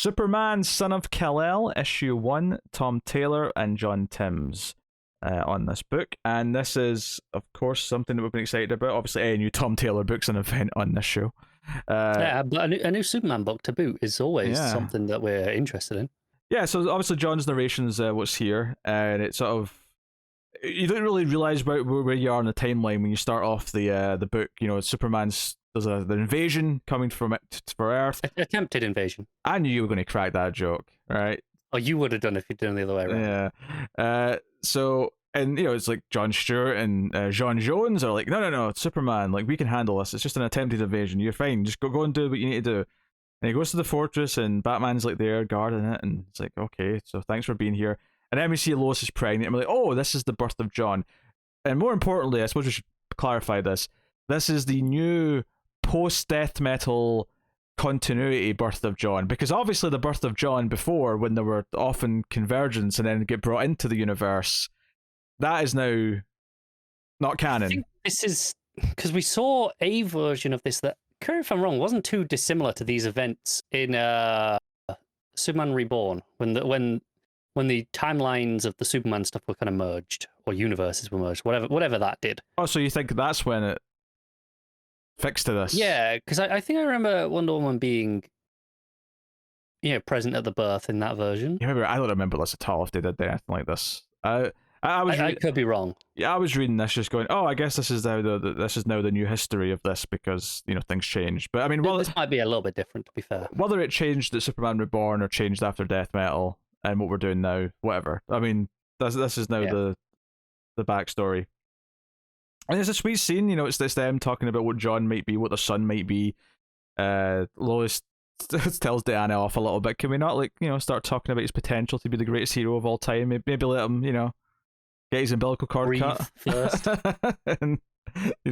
Superman, Son of Kal-El, issue 1, Tom Taylor and John Timms on this book. And this is, of course, something that we've been excited about. Obviously, any new Tom Taylor book's an event on this show. Yeah, but a new Superman book to boot is always something that we're interested in. Yeah, so obviously John's narration's what's here, and it's sort of, you don't really realize where you are in the timeline when you start off the book. You know, there's an invasion coming for Earth. Attempted invasion. I knew you were going to crack that joke, right? Oh, you would have done if you'd done the other way around. Yeah. So, and you know, it's like John Stewart and John Jones are like, no, it's Superman. Like, we can handle this. It's just an attempted invasion. You're fine. Just go and do what you need to do. And he goes to the fortress, and Batman's like there guarding it, and it's like, okay, so thanks for being here. And then we see Lois is pregnant, and we're like, oh, this is the birth of John. And more importantly, I suppose we should clarify this. This is the new post-death metal continuity birth of John, because obviously the birth of John before, when there were often convergence and then get brought into the universe, that is now not canon. I think this is because we saw a version of this that, correct me if I'm wrong, wasn't too dissimilar to these events in Superman Reborn, when the timelines of the Superman stuff were kind of merged, or universes were merged, whatever that did. Oh, so you think that's when it fixed to this? Yeah, because I think I remember Wonder Woman being, present at the birth in that version. Yeah, maybe I don't remember this at all. If they did anything like this, I could be wrong. Yeah, I was reading this just going, oh, I guess this is now the new history of this, because things changed. But I mean, this might be a little bit different, to be fair. Whether it changed at Superman Reborn or changed after Death Metal and what we're doing now, whatever. I mean, this is now the backstory. And it's a sweet scene, it's them talking about what John might be, what the son might be. Lois tells Diana off a little bit. Can we not, start talking about his potential to be the greatest hero of all time? Maybe let him, get his umbilical cord breathe cut first, and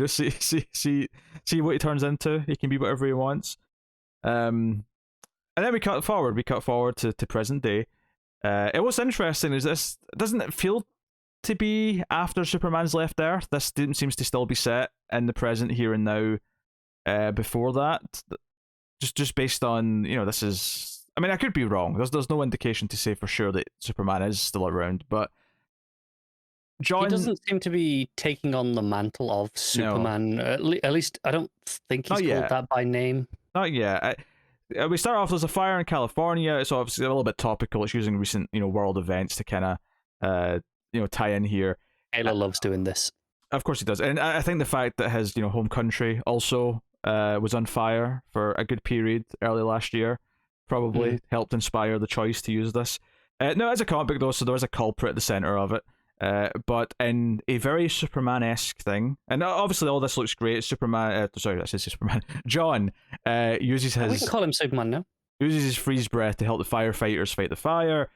see what he turns into. He can be whatever he wants. And then we cut forward. We cut forward to present day. And what's interesting is this doesn't it feel to be after Superman's left Earth. This seems to still be set in the present here and now. Before that, just based on this is. I mean, I could be wrong. There's no indication to say for sure that Superman is still around, but John, he doesn't seem to be taking on the mantle of Superman. No. At least I don't think he's called that by name. Not yet. We start off, there's a fire in California. It's obviously a little bit topical. It's using recent world events to kind of tie in here. Taylor loves doing this. Of course he does. And I think the fact that his home country also was on fire for a good period early last year probably helped inspire the choice to use this. No, it's a comic book though, so there is a culprit at the center of it. But in a very Superman-esque thing, and obviously all this looks great. Superman, sorry, I said Superman. John uses his. We can call him Superman now. Uses his freeze breath to help the firefighters fight the fire.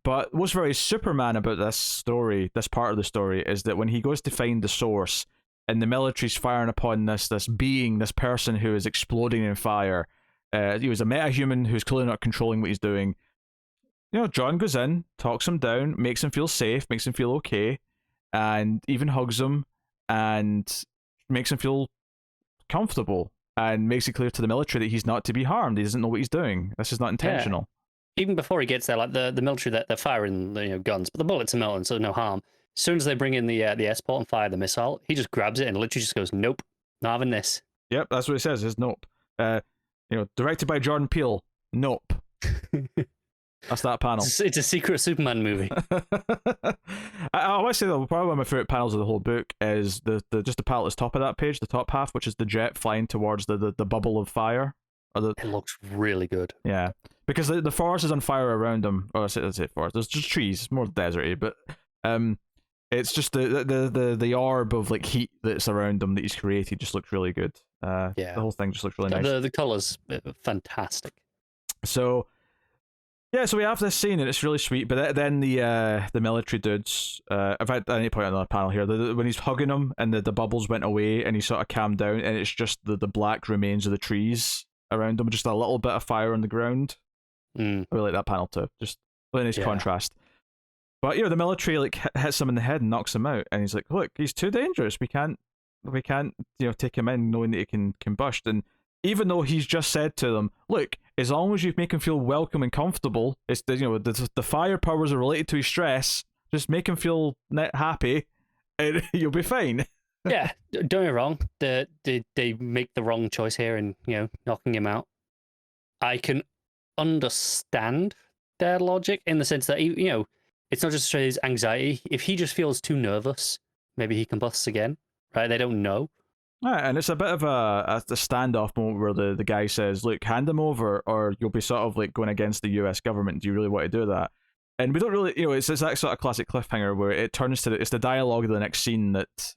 But what's very Superman about this story, this part of the story, is that when he goes to find the source, and the military's firing upon this being, this person who is exploding in fire, he was a metahuman who's clearly not controlling what he's doing. John goes in, talks him down, makes him feel safe, makes him feel okay, and even hugs him and makes him feel comfortable and makes it clear to the military that he's not to be harmed. He doesn't know what he's doing. This is not intentional. Yeah. Even before he gets there, like the military, they're firing guns, but the bullets are melting, so no harm. As soon as they bring in the S-port and fire the missile, he just grabs it and literally just goes, "Nope, not having this." Yep, that's what it says. Is nope. Directed by Jordan Peele. Nope. That's that panel. It's a secret Superman movie. I want to say though, probably one of my favorite panels of the whole book is the panel at the top of that page, the top half, which is the jet flying towards the bubble of fire. It looks really good. Yeah, because the forest is on fire around them. Or let's say forest. There's just trees. It's more deserty, but it's just the orb of heat that's around them that he's created just looks really good. The whole thing just looks really nice. The colors fantastic. So. Yeah, so we have this scene and it's really sweet, but then the military dudes, in fact, I need to point out another panel here, when he's hugging him and the bubbles went away and he sort of calmed down and it's just the black remains of the trees around him, just a little bit of fire on the ground. I really like that panel too, just really nice contrast. But the military hits him in the head and knocks him out, and he's like, "Look, he's too dangerous. We can't take him in knowing that he can combust." And even though he's just said to them, look, as long as you make him feel welcome and comfortable, it's the fire powers are related to his stress. Just make him feel happy, and you'll be fine. Yeah, don't get me wrong. They make the wrong choice here in knocking him out. I can understand their logic in the sense that it's not just his anxiety. If he just feels too nervous, maybe he combusts again. Right? They don't know. Right, and it's a bit of a standoff moment where the guy says, look, hand him over or you'll be sort of like going against the US government. Do you really want to do that? And we don't really, it's that sort of classic cliffhanger where it turns to, it's the dialogue of the next scene that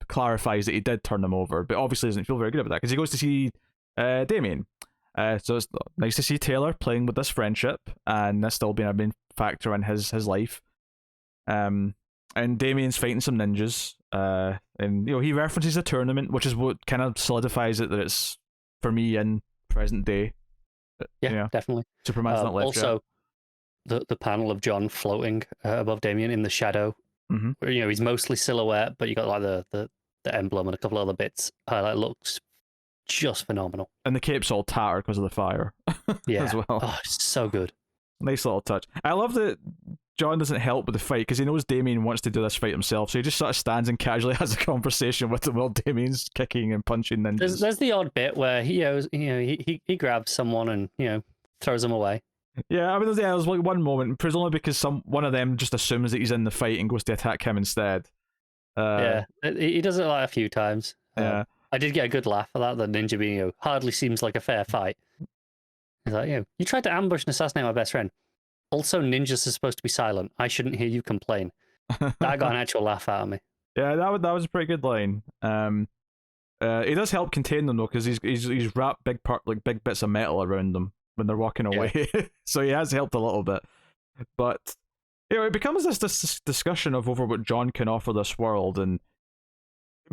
clarifies that he did turn them over, but obviously doesn't feel very good about that because he goes to see Damien. So it's nice to see Taylor playing with this friendship and this still being a main factor in his life. And Damien's fighting some ninjas. And he references a tournament, which is what kind of solidifies it that it's for me in present day. Yeah, definitely. Superman's not left also yet. The panel of John floating above Damien in the shadow. Mm-hmm. Where, he's mostly silhouette, but you got like the emblem and a couple other bits. Looks just phenomenal. And the cape's all tattered because of the fire. Yeah, as well. Oh, it's so good. Nice little touch. I love that John doesn't help with the fight because he knows Damien wants to do this fight himself, so he just sort of stands and casually has a conversation with him while Damien's kicking and punching ninjas. There's the odd bit where he grabs someone and throws them away. Yeah, I mean, there's like one moment, presumably because one of them just assumes that he's in the fight and goes to attack him instead. Yeah, he does it like a few times. Yeah, I did get a good laugh at that. The ninja being hardly seems like a fair fight. He's like, you tried to ambush and assassinate my best friend. Also, ninjas are supposed to be silent. I shouldn't hear you complain. That got an actual laugh out of me. Yeah, that was a pretty good line. He does help contain them though, because he's wrapped big bits of metal around them when they're walking away. Yeah. So he has helped a little bit. But it becomes this discussion over what John can offer this world, and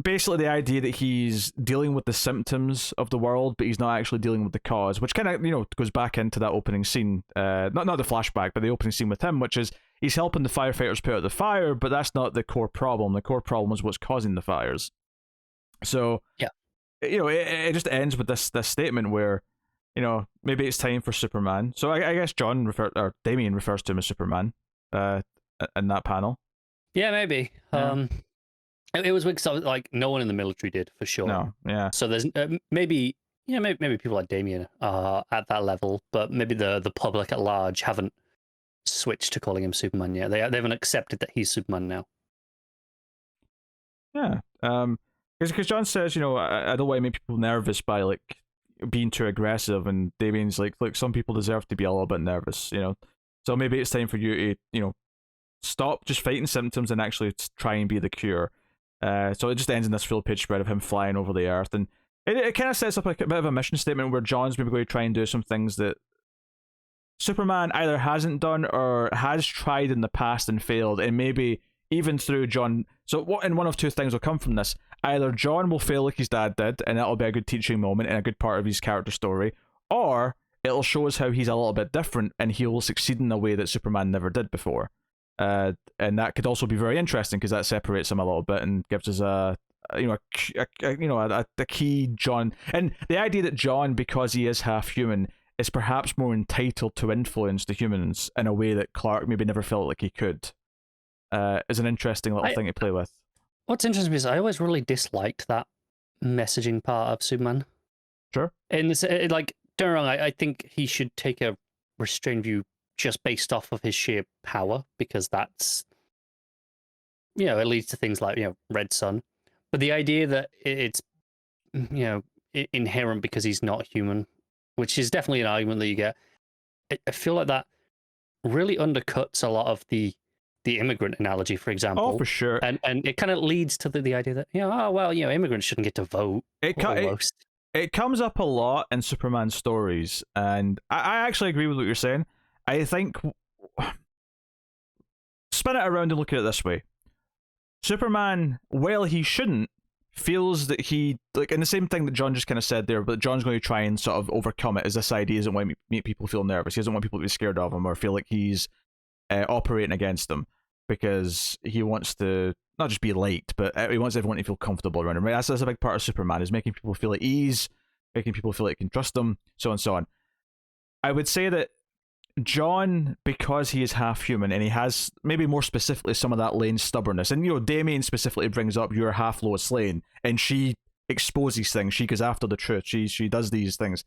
basically the idea that he's dealing with the symptoms of the world, but he's not actually dealing with the cause, which kind of goes back into that opening scene. Not the flashback, but the opening scene with him, which is he's helping the firefighters put out the fire, but that's not the core problem. The core problem is what's causing the fires. So yeah, it just ends with this statement where maybe it's time for Superman. So I guess Damien refers to him as Superman in that panel. Yeah, maybe. Yeah. It was weird because no one in the military did for sure. No, yeah. So there's maybe people like Damien are at that level, but maybe the public at large haven't switched to calling him Superman yet. They haven't accepted that he's Superman now. Yeah. Because John says, I don't want to make people nervous by being too aggressive, and Damien's like, look, some people deserve to be a little bit nervous, So maybe it's time for you to, stop just fighting symptoms and actually try and be the cure. So it just ends in this full page spread of him flying over the earth, and it kind of sets up a bit of a mission statement where John's maybe going to try and do some things that Superman either hasn't done or has tried in the past and failed, and maybe even through John. So one of two things will come from this: either John will fail like his dad did, and that'll be a good teaching moment and a good part of his character story, or it'll show us how he's a little bit different and he will succeed in a way that Superman never did before. And that could also be very interesting because that separates him a little bit and gives us a key John, and the idea that John, because he is half human, is perhaps more entitled to influence the humans in a way that Clark maybe never felt like he could. Is an interesting little thing to play with. What's interesting is I always really disliked that messaging part of Superman. Sure. And don't get me wrong, I think he should take a restrained view just based off of his sheer power, because that's, it leads to things like, Red Sun. But the idea that it's, inherent because he's not human, which is definitely an argument that you get, I feel like that really undercuts a lot of the immigrant analogy, for example. Oh, for sure. And it kind of leads to the idea that, immigrants shouldn't get to vote. It comes up a lot in Superman stories, and I actually agree with what you're saying. I think, spin it around and look at it this way. Superman, while he shouldn't, feels that he, and the same thing that John just kind of said there, but John's going to try and sort of overcome it, is this idea he doesn't want to make people feel nervous. He doesn't want people to be scared of him or feel like he's operating against them, because he wants to not just be liked, but he wants everyone to feel comfortable around him. Right? That's a big part of Superman, is making people feel at ease, making people feel like you can trust them, so on and so on. I would say that John, because he is half human and he has maybe more specifically some of that Lane stubbornness, and Damien specifically brings up you're half Lois Lane, and she exposes things, she goes after the truth, she does these things.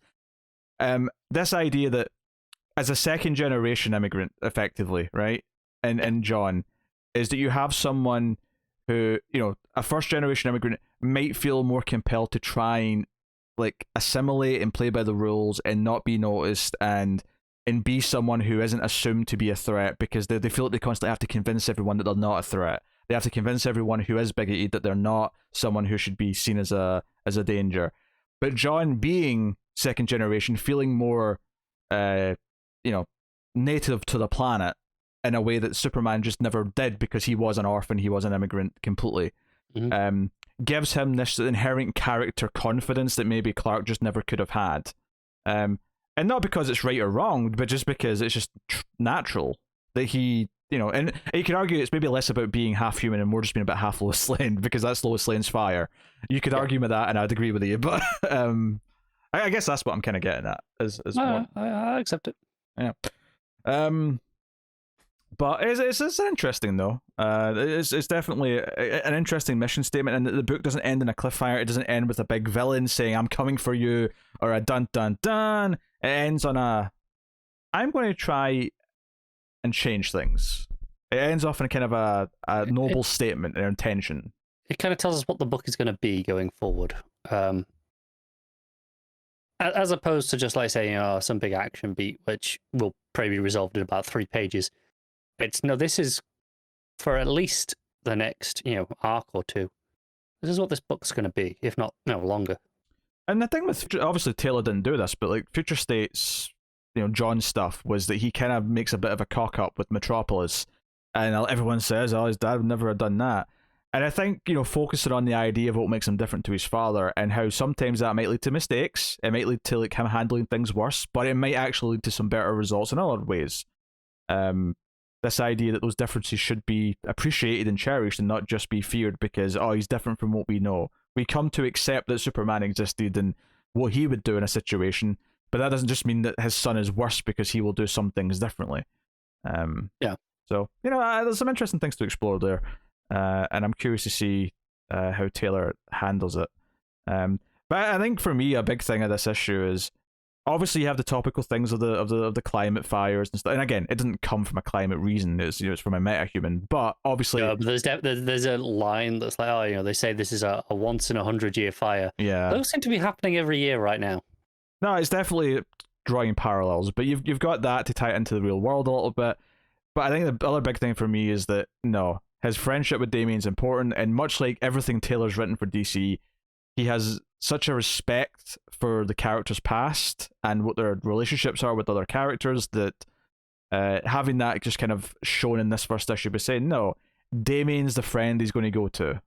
This idea that as a second generation immigrant, effectively, right, and John, is that you have someone who, a first generation immigrant might feel more compelled to try and like assimilate and play by the rules and not be noticed and be someone who isn't assumed to be a threat, because they feel like they constantly have to convince everyone that they're not a threat. They have to convince everyone who is bigoted that they're not someone who should be seen as a danger. But John, being second generation, feeling more native to the planet in a way that Superman just never did, because he was an orphan, he was an immigrant completely. Mm-hmm. Gives him this inherent character confidence that maybe Clark just never could have had. And not because it's right or wrong, but just because it's just natural that he, and you could argue it's maybe less about being half human and more just being about half Lois Lane, because that's Lois Lane's fire. You could argue with that, and I'd agree with you, but I guess that's what I'm kind of getting at. I accept it. Yeah. But it's interesting though. It's definitely an interesting mission statement, and the book doesn't end in a cliffhanger. It doesn't end with a big villain saying "I'm coming for you" or a dun dun dun. It ends on a "I'm going to try and change things." It ends off in kind of a noble statement and intention. It kind of tells us what the book is going to be going forward, as opposed to just like saying some big action beat, which will probably be resolved in about 3 pages. This is for at least the next, arc or two. This is what this book's going to be, if not longer. And the thing with, obviously Taylor didn't do this, but like Future State's, John's stuff was that he kind of makes a bit of a cock up with Metropolis, and everyone says, "Oh, his dad would never have done that." And I think, focusing on the idea of what makes him different to his father, and how sometimes that might lead to mistakes, it might lead to like him handling things worse, but it might actually lead to some better results in other ways. This idea that those differences should be appreciated and cherished and not just be feared because, he's different from what we know. We come to accept that Superman existed and what he would do in a situation, but that doesn't just mean that his son is worse because he will do some things differently. Yeah. So, there's some interesting things to explore there, and I'm curious to see how Taylor handles it. But I think for me, a big thing of this issue is, obviously, you have the topical things of the climate fires and stuff. And again, it doesn't come from a climate reason. It's it's from a metahuman. But obviously, but there's a line that's like, they say this is a once in 100-year fire. Yeah, those seem to be happening every year right now. No, it's definitely drawing parallels. But you've got that to tie it into the real world a little bit. But I think the other big thing for me is that his friendship with Damien's important, and much like everything Taylor's written for DC, he has such a respect for the characters past and what their relationships are with other characters that having that just kind of shown in this first issue by saying, no, Damien's the friend he's going to go to,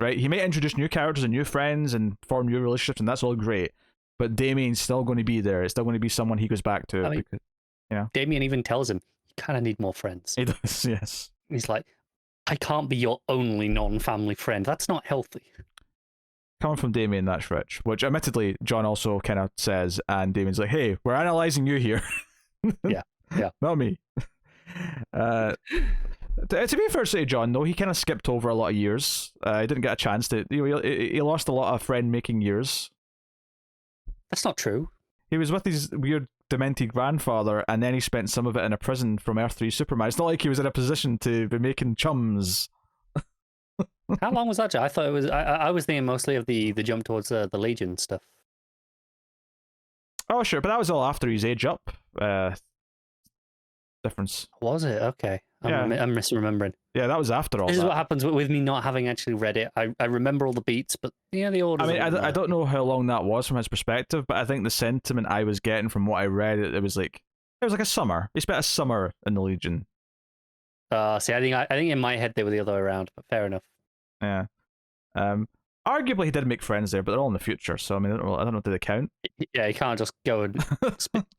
right? He may introduce new characters and new friends and form new relationships, and that's all great, but Damien's still going to be there. It's still going to be someone he goes back to. Because, Damien even tells him, you kind of need more friends. He does, yes. He's like, I can't be your only non-family friend. That's not healthy. Coming from Damien, that's rich. Which, admittedly, John also kind of says, and Damien's like, hey, we're analysing you here. Yeah. Not me. To be fair to John, though, he kind of skipped over a lot of years. He didn't get a chance to... he lost a lot of friend-making years. That's not true. He was with his weird, demented grandfather, and then he spent some of it in a prison from Earth 3 Superman. It's not like he was in a position to be making chums. How long was that? I thought it was. I was thinking mostly of the jump towards the Legion stuff. Oh sure, but that was all after his age up. Difference. Was it? Okay. I'm misremembering. Yeah, that was after all. This is what happens with me not having actually read it. I remember all the beats, but the order. I mean, I don't know how long that was from his perspective, but I think the sentiment I was getting from what I read, it was like a summer. He spent a summer in the Legion. See, I think in my head they were the other way around, but fair enough. Yeah. Arguably he did make friends there, but they're all in the future, so I mean, I don't know, do they count? Yeah, you can't just go and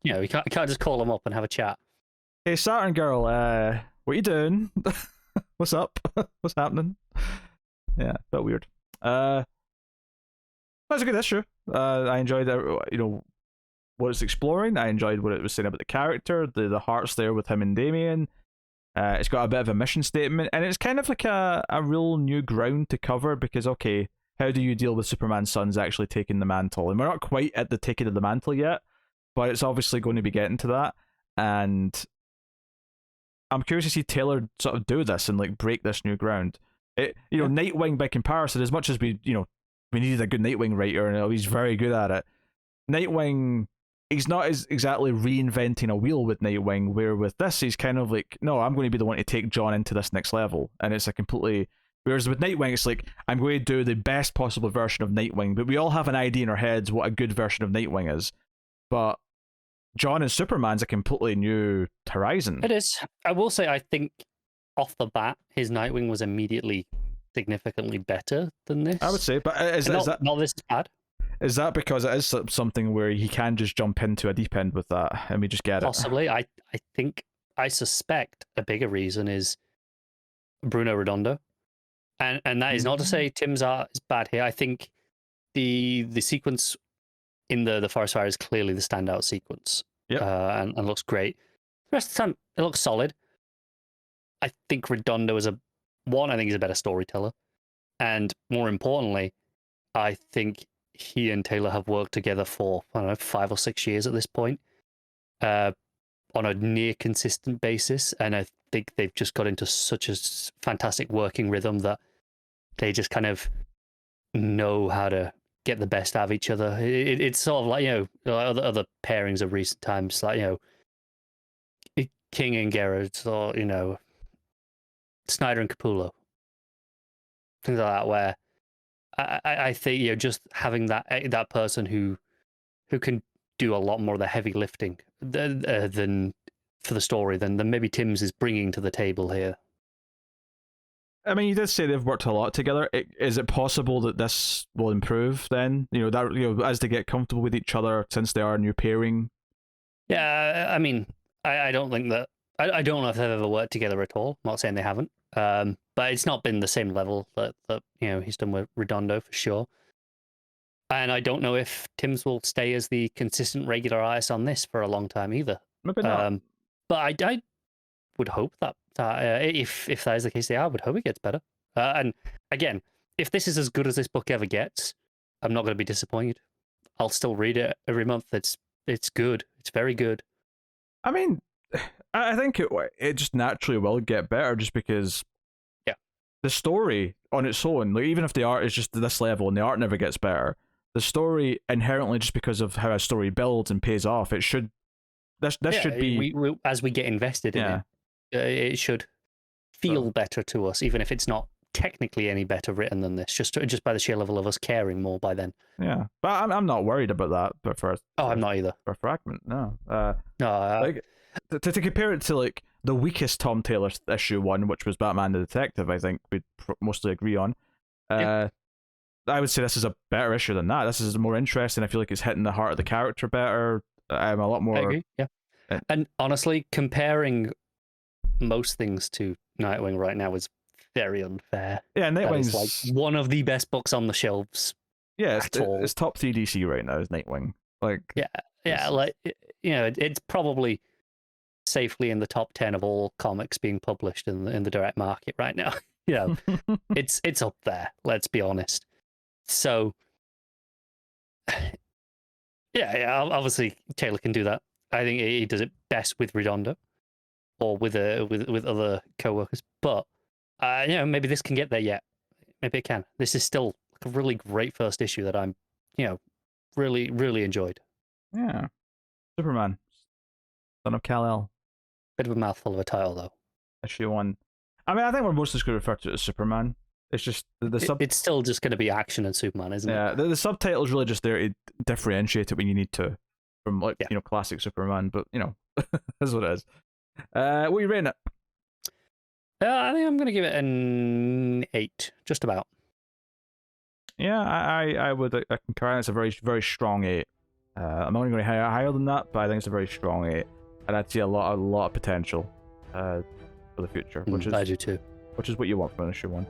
you can't just call them up and have a chat. Hey, Saturn Girl, what you doing? What's up? What's happening? Yeah, a bit weird. That's a good issue. I enjoyed what it's exploring. I enjoyed what it was saying about the character, the hearts there with him and Damien. It's got a bit of a mission statement, and it's kind of like a real new ground to cover because, okay, how do you deal with Superman's sons actually taking the mantle? And we're not quite at the taking of the mantle yet, but it's obviously going to be getting to that. And I'm curious to see Taylor sort of do this and like break this new ground. Nightwing by comparison, as much as we needed a good Nightwing writer, and he's very good at it. Nightwing, he's not exactly reinventing a wheel with Nightwing, where with this, he's kind of like, no, I'm going to be the one to take John into this next level. And it's a completely... Whereas with Nightwing, it's like, I'm going to do the best possible version of Nightwing, but we all have an idea in our heads what a good version of Nightwing is. But John and Superman's a completely new horizon. It is. I will say, I think off the bat, his Nightwing was immediately significantly better than this. I would say, but is that not this bad? Is that because it is something where he can just jump into a deep end with that and we just get Possibly. I suspect a bigger reason is Bruno Redondo. And that is not to say Tim's art is bad here. I think the sequence in the Forest Fire is clearly the standout sequence. Yeah. And looks great. The rest of the time, it looks solid. I think Redondo is I think he's a better storyteller. And more importantly, I think he and Taylor have worked together for, 5 or 6 years at this point, on a near consistent basis. And I think they've just got into such a fantastic working rhythm that they just kind of know how to get the best out of each other. It's sort of like, other pairings of recent times, like, King and Gerrard, or, Snyder and Capullo. Things like that, where I think, just having that person who can do a lot more of the heavy lifting than for the story than maybe Tim's is bringing to the table here. I mean, you did say they've worked a lot together. Is it possible that this will improve then? As they get comfortable with each other, since they are a new pairing. Yeah, I mean, I don't think that. I don't know if they've ever worked together at all. I'm not saying they haven't, but it's not been the same level that he's done with Redondo for sure. And I don't know if Tim's will stay as the consistent regular artist on this for a long time either. Maybe not. But I would hope that if that is the case, I would hope it gets better. And again, if this is as good as this book ever gets, I'm not going to be disappointed. I'll still read it every month. It's good. It's very good. I mean, I think it just naturally will get better just because the story on its own, like even if the art is just this level and the art never gets better, the story inherently, just because of how a story builds and pays off, it should. This should be we, as we get invested in it. It should feel better to us, even if it's not technically any better written than this. Just by the sheer level of us caring more by then. Yeah, but I'm not worried about that. But I'm not either. For Fragment, no. No, to compare it to like the weakest Tom Taylor issue 1, which was Batman the Detective, I think we'd mostly agree on. I would say this is a better issue than that. This is more interesting. I feel like it's hitting the heart of the character better. I'm a lot more. I agree. Yeah, and honestly, comparing most things to Nightwing right now is very unfair. Yeah, Nightwing's like one of the best books on the shelves. Yeah, it's top 3 DC right now. Is Nightwing it's probably safely in the top 10 of all comics being published in the direct market right now. It's up there. Let's be honest. So, obviously Taylor can do that. I think he does it best with Redondo or with other co-workers. But maybe this can get there yet. Maybe it can. This is still a really great first issue that I'm, really, really enjoyed. Yeah. Superman, son of Kal-El. Bit of a mouthful of a title, though. Issue 1. I mean, I think we're mostly just going to refer to it as Superman. It's just It's still just going to be action and Superman, isn't it? Yeah, the subtitle's really just there to differentiate it when you need to from classic Superman. But that's what it is. What are you rating it? I think I'm going to give it an 8, just about. Yeah, I would concur. It's a very, very strong 8. I'm not going to go higher than that, but I think it's a very strong 8, and I'd see a lot of potential for the future. Which is I do too. Which is what you want from an issue 1.